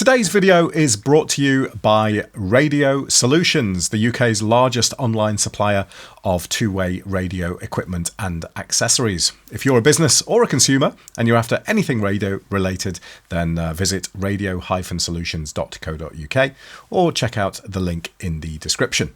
Today's video is brought to you by Radio Solutions, the UK's largest online supplier of two-way radio equipment and accessories. If you're a business or a consumer and you're after anything radio related, then visit radio-solutions.co.uk or check out the link in the description.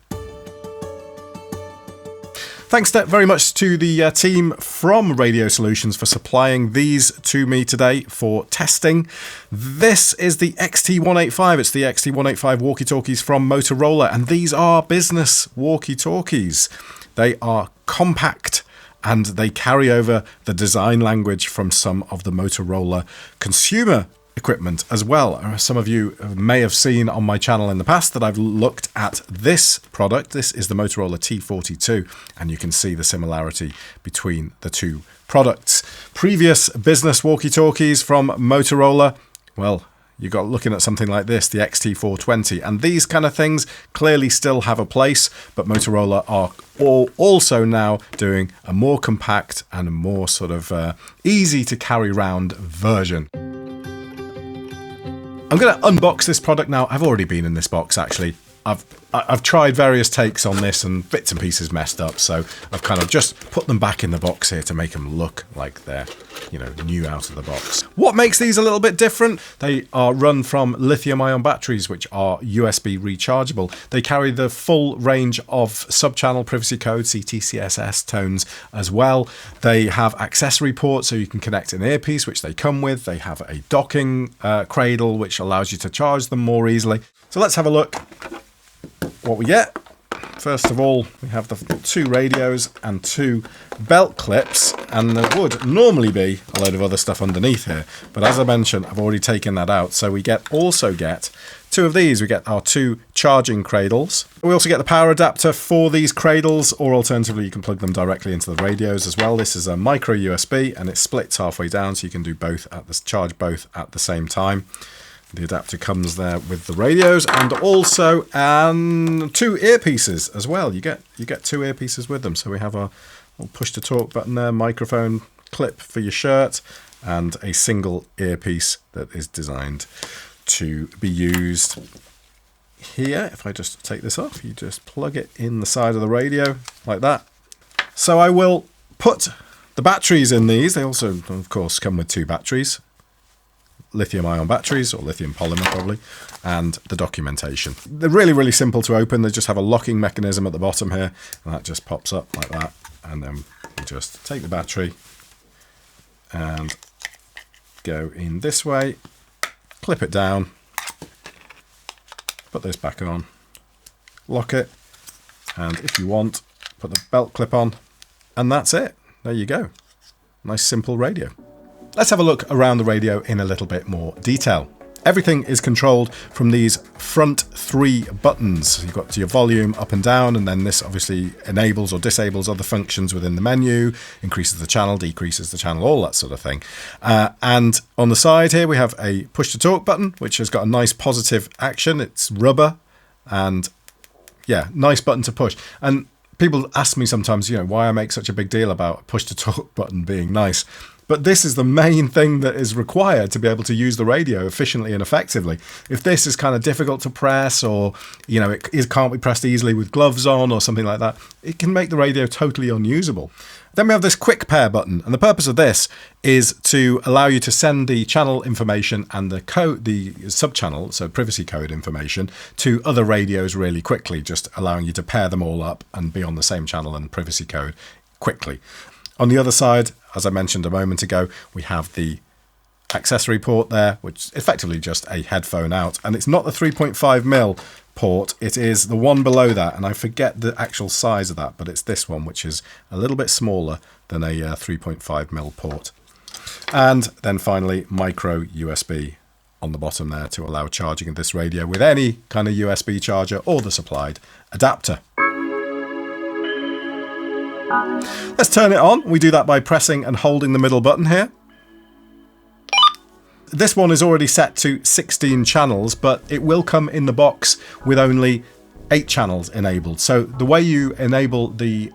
Thanks very much to the team from Radio Solutions for supplying these to me today for testing. This is the XT185. It's the XT185 walkie-talkies from Motorola, and these are business walkie-talkies. They are compact and they carry over the design language from some of the Motorola consumer equipment as well. Some of you may have seen on my channel in the past that I've looked at this product. This is the Motorola T42, and you can see the similarity between the two products. Previous business walkie-talkies from Motorola, well, you got looking at something like this, the XT420, and these kind of things clearly still have a place, but Motorola are also now doing a more compact and a more sort of easy to carry around version. I'm going to unbox this product now. I've already been in this box, actually. I've tried various takes on this and bits and pieces messed up, so I've kind of just put them back in the box here to make them look like they're, new out of the box. What makes these a little bit different? They are run from lithium-ion batteries, which are USB rechargeable. They carry the full range of sub-channel privacy code, CT/CSS tones as well. They have accessory ports, so you can connect an earpiece, which they come with. They have a docking cradle, which allows you to charge them more easily. So let's have a look what we get. First of all, we have the two radios and two belt clips, and there would normally be a load of other stuff underneath here, but as I mentioned, I've already taken that out. So we also get two of these. We get our two charging cradles. We also get the power adapter for these cradles, or alternatively you can plug them directly into the radios as well. This is a micro USB and it splits halfway down, so you can do charge both at the same time. The adapter comes there with the radios, and also two earpieces as well. You get two earpieces with them. So we have our little push to talk button there, microphone clip for your shirt, and a single earpiece that is designed to be used here. If I just take this off, you just plug it in the side of the radio like that. So I will put the batteries in these. They also, of course, come with two batteries. Lithium-ion batteries, or lithium polymer probably, and the documentation. They're really, really simple to open. They just have a locking mechanism at the bottom here, and that just pops up like that. And then you just take the battery and go in this way, clip it down, put this back on, lock it, and if you want, put the belt clip on, and that's it. There you go. Nice simple radio. Let's have a look around the radio in a little bit more detail. Everything is controlled from these front three buttons. You've got your volume up and down, and then this obviously enables or disables other functions within the menu, increases the channel, decreases the channel, all that sort of thing. And on the side here, we have a push to talk button, which has got a nice positive action. It's rubber, and yeah, nice button to push. And people ask me sometimes, why I make such a big deal about a push to talk button being nice. But this is the main thing that is required to be able to use the radio efficiently and effectively. If this is kind of difficult to press, or it can't be pressed easily with gloves on or something like that, it can make the radio totally unusable. Then we have this quick pair button, and the purpose of this is to allow you to send the channel information and the sub-channel, so privacy code information, to other radios really quickly, just allowing you to pair them all up and be on the same channel and privacy code quickly. On the other side, as I mentioned a moment ago, we have the accessory port there, which is effectively just a headphone out. And it's not the 3.5mm port, it is the one below that. And I forget the actual size of that, but it's this one, which is a little bit smaller than a 3.5mm port. And then finally, micro USB on the bottom there to allow charging of this radio with any kind of USB charger or the supplied adapter. Let's turn it on. We do that by pressing and holding the middle button here. This one is already set to 16 channels, but it will come in the box with only 8 channels enabled. So the way you enable the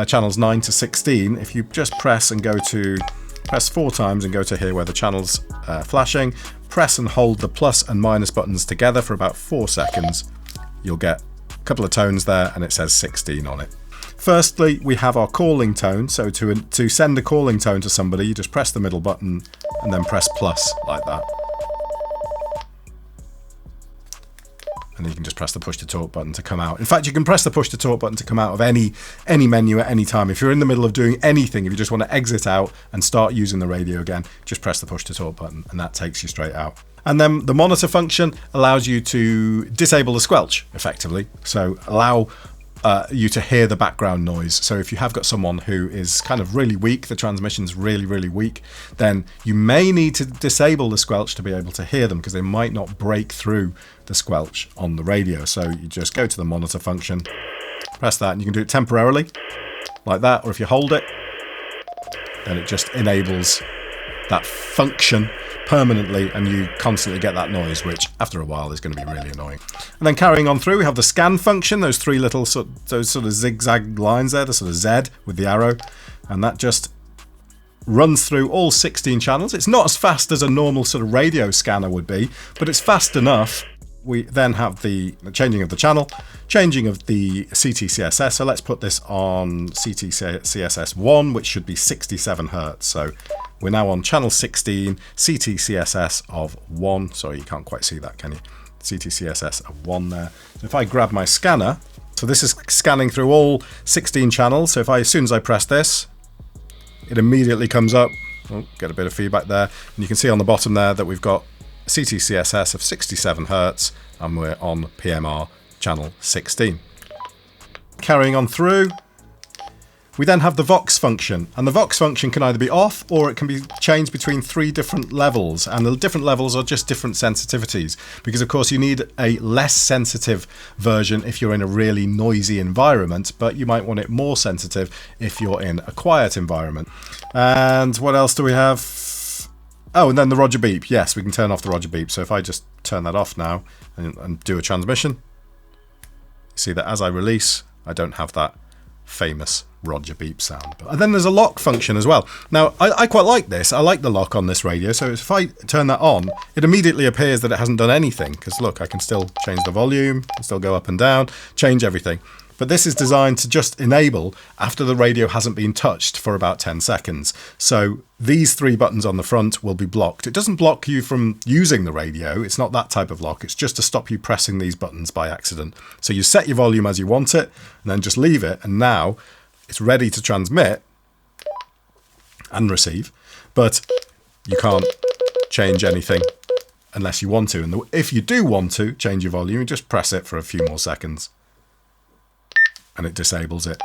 channels 9 to 16, if you just press and go to Press 4 times and go to here where the channel's flashing. Press and hold the plus and minus buttons together for about 4 seconds. You'll get a couple of tones there and it says 16 on it. Firstly, we have our calling tone. So to send a calling tone to somebody, you just press the middle button and then press plus like that. And then you can just press the push to talk button to come out. In fact, you can press the push to talk button to come out of any menu at any time. If you're in the middle of doing anything, if you just want to exit out and start using the radio again, just press the push to talk button and that takes you straight out. And then the monitor function allows you to disable the squelch effectively. So allow you to hear the background noise. So if you have got someone who is kind of really weak, the transmission's really, really weak, then you may need to disable the squelch to be able to hear them because they might not break through the squelch on the radio. So you just go to the monitor function, press that, and you can do it temporarily like that, or if you hold it, then it just enables that function permanently and you constantly get that noise, which after a while is going to be really annoying. And then carrying on through, we have the scan function, those three little those sort of zigzag lines there, the sort of Z with the arrow, and that just runs through all 16 channels. It's not as fast as a normal sort of radio scanner would be, but it's fast enough. We then have the changing of the channel, changing of the CT-CSS. So let's put this on CT-CSS 1, which should be 67 Hertz. So we're now on channel 16, CT-CSS of 1. Sorry, you can't quite see that, can you? CT-CSS of 1 there. So if I grab my scanner, so this is scanning through all 16 channels. So as soon as I press this, it immediately comes up. Oh, get a bit of feedback there. And you can see on the bottom there that we've got CT-CSS of 67 Hertz and we're on PMR channel 16. Carrying on through, we then have the Vox function, and the Vox function can either be off or it can be changed between 3 different levels, and the different levels are just different sensitivities because of course you need a less sensitive version if you're in a really noisy environment, but you might want it more sensitive if you're in a quiet environment. And what else do we have? Oh, and then the Roger beep. Yes, we can turn off the Roger beep. So if I just turn that off now and do a transmission, you see that as I release, I don't have that famous Roger beep sound. And then there's a lock function as well. Now, I quite like this. I like the lock on this radio. So if I turn that on, it immediately appears that it hasn't done anything. Because look, I can still change the volume, can still go up and down, change everything. But this is designed to just enable after the radio hasn't been touched for about 10 seconds. So these 3 buttons on the front will be blocked. It doesn't block you from using the radio. It's not that type of lock. It's just to stop you pressing these buttons by accident. So you set your volume as you want it and then just leave it. And now it's ready to transmit and receive, but you can't change anything unless you want to. And if you do want to change your volume, you just press it for a few more seconds. And it disables it.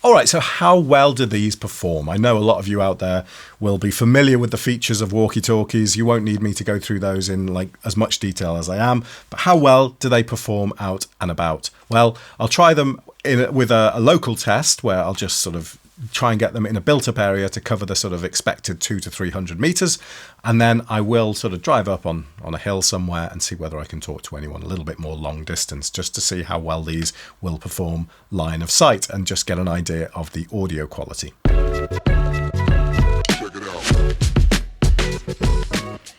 All right, so how well do these perform? I know a lot of you out there will be familiar with the features of walkie-talkies. You won't need me to go through those in like as much detail as I am, but how well do they perform out and about? Well, I'll try them with a local test where I'll just sort of try and get them in a built-up area to cover the sort of expected 200 to 300 meters, and then I will sort of drive up on a hill somewhere and see whether I can talk to anyone a little bit more long distance, just to see how well these will perform line of sight and just get an idea of the audio quality. Check it out.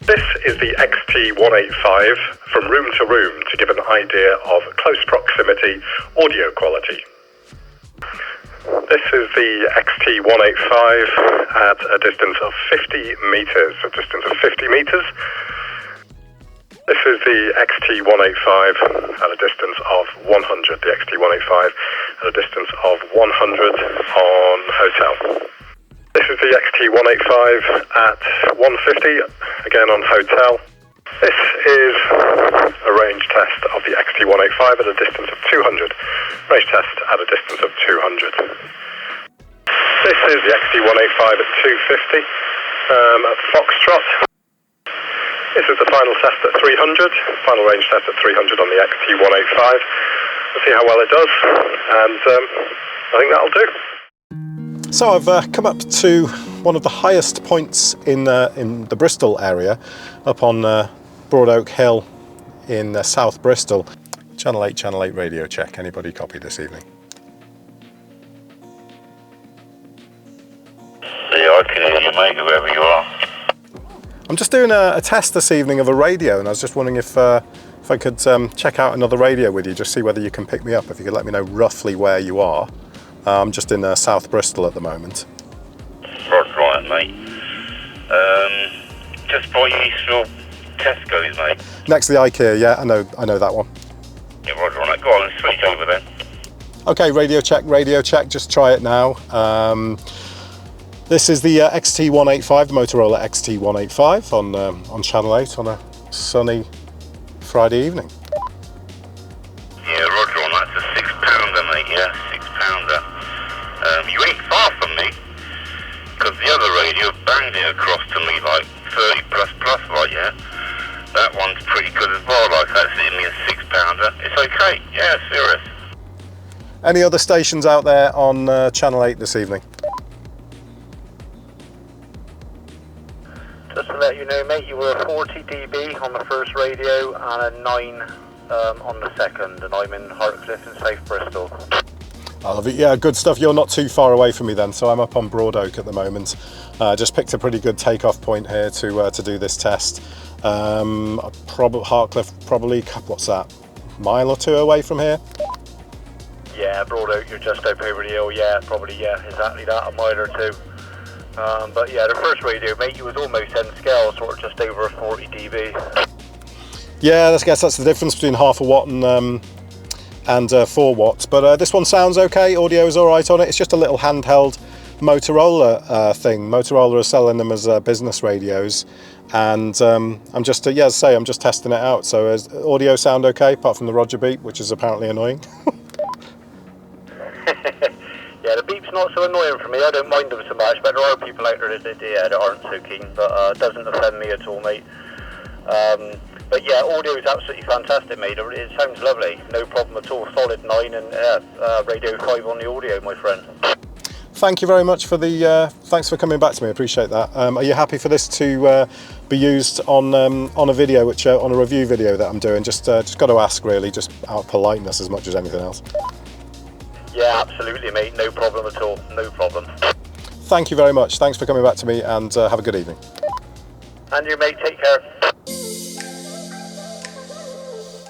This is the XT185 from room to room to give an idea of close proximity audio quality. This is the XT185 at a distance of 50 meters, This is the XT185 at a distance of 100, the XT185 at a distance of 100 on hotel. This is the XT185 at 150, again on hotel. This is a range test of the XT185 at a distance of 200. Range test at a distance of 200. This is the XT185 at 250 at Foxtrot. This is the final test at 300. Final range test at 300 on the XT185. We'll see how well it does, and I think that'll do. So I've come up to one of the highest points in the Bristol area, up on Broad Oak Hill in South Bristol. Channel 8 radio check. Anybody copy this evening? Yeah, I can hear you, mate. whoever you are. I'm just doing a test this evening of a radio, and I was just wondering if I could check out another radio with you, just see whether you can pick me up, if you could let me know roughly where you are. I'm just in South Bristol at the moment. Right, mate. Just by Eastville Tesco's, mate. Next to the IKEA, yeah, I know that one. Yeah, roger on that. Go on and switch over then. Okay, radio check, just try it now. This is the XT185, the Motorola XT185 on Channel 8 on a sunny Friday evening. Yeah, roger on that. It's a £6, mate, yeah, £6. You ain't far from me, because the other radio banged it across to me like 30 plus, like, yeah. That one's pretty good as well, like, that's hitting me a £6. It's okay, yeah, serious. Any other stations out there on Channel 8 this evening? Just to let you know, mate, you were 40 dB on the first radio and a 9 on the second, and I'm in Hartcliffe in South Bristol. I love it. Yeah, good stuff. You're not too far away from me then, so I'm up on Broad Oak at the moment. Just picked a pretty good takeoff point here to do this test. Hartcliffe, probably, what's that, mile or two away from here? Yeah, Broad Oak, you're just up over the hill, yeah, probably, yeah, exactly that, a mile or two. But yeah, the first radio, mate, you was almost in scale, sort of just over 40 dB. Yeah, I guess that's the difference between half a watt and 4 watts. But this one sounds okay, audio is all right on it. It's just a little handheld Motorola thing. Motorola are selling them as business radios, and I'm just, yeah, as I say, I'm just testing it out. So audio sound okay, apart from the Roger beep, which is apparently annoying. Yeah, the beep's not so annoying for me. I don't mind them so much, but there are people out there that aren't so keen, but it doesn't offend me at all, mate. But yeah, audio is absolutely fantastic, mate. It sounds lovely, no problem at all. Solid 9 and radio 5 on the audio, my friend. Thank you very much for the. Thanks for coming back to me. I appreciate that. Are you happy for this to be used on a video, which on a review video that I'm doing? Just got to ask, really, just out of politeness as much as anything else. Yeah, absolutely, mate. No problem at all. No problem. Thank you very much. Thanks for coming back to me, and have a good evening. And you, mate. Take care.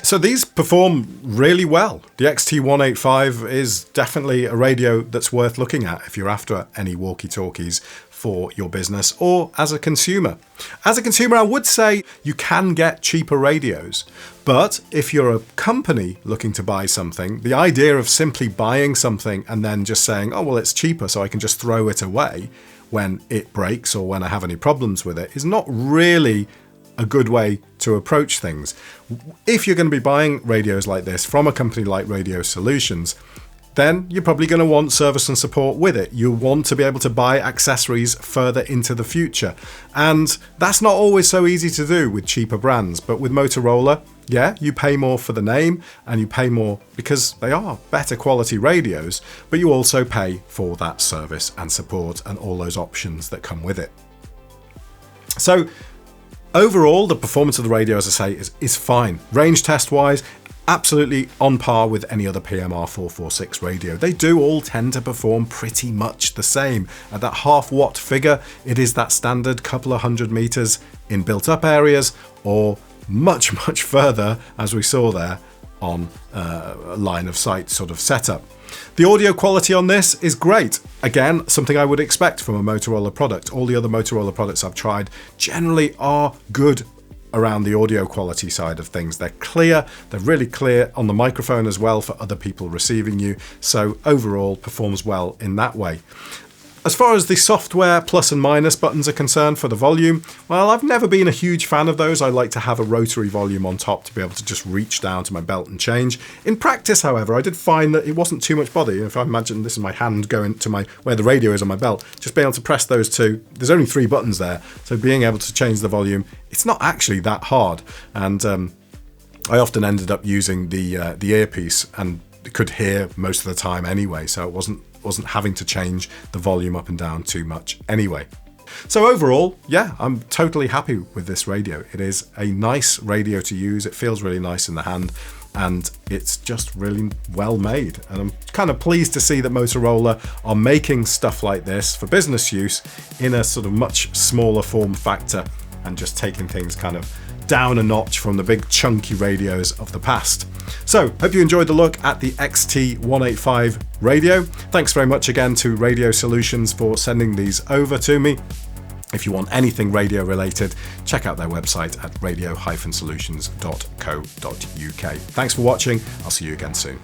So these perform really well. The XT185 is definitely a radio that's worth looking at if you're after any walkie-talkies for your business or as a consumer. As a consumer, I would say you can get cheaper radios, but if you're a company looking to buy something, the idea of simply buying something and then just saying, oh, well, it's cheaper, so I can just throw it away when it breaks or when I have any problems with it is not really a good way to approach things. If you're going to be buying radios like this from a company like Radio Solutions, then you're probably going to want service and support with it. You want to be able to buy accessories further into the future. And that's not always so easy to do with cheaper brands. But with Motorola, yeah, you pay more for the name and you pay more because they are better quality radios, but you also pay for that service and support and all those options that come with it. So overall, the performance of the radio, as I say, is fine. Range test wise, absolutely on par with any other PMR446 radio. They do all tend to perform pretty much the same. At that half watt figure, it is that standard couple of 100 meters in built up areas, or much further, as we saw there, on a line of sight sort of setup. The audio quality on this is great. Again, something I would expect from a Motorola product. All the other Motorola products I've tried generally are good around the audio quality side of things. They're clear, they're really clear on the microphone as well for other people receiving you, so overall performs well in that way. As far as the software plus and minus buttons are concerned for the volume, well, I've never been a huge fan of those. I like to have a rotary volume on top to be able to just reach down to my belt and change. In practice, however, I did find that it wasn't too much bother. If I imagine this is my hand going to where the radio is on my belt, just being able to press those two, there's only 3 buttons there, so being able to change the volume, it's not actually that hard. And I often ended up using the earpiece and could hear most of the time anyway, so it wasn't having to change the volume up and down too much anyway. So overall, yeah, I'm totally happy with this radio. It is a nice radio to use. It feels really nice in the hand. and it's just really well made. And I'm kind of pleased to see that Motorola are making stuff like this for business use in a sort of much smaller form factor, and just taking things kind of down a notch from the big chunky radios of the past. So, hope you enjoyed the look at the XT185 radio. Thanks very much again to Radio Solutions for sending these over to me. If you want anything radio related, check out their website at radio-solutions.co.uk. Thanks for watching. I'll see you again soon.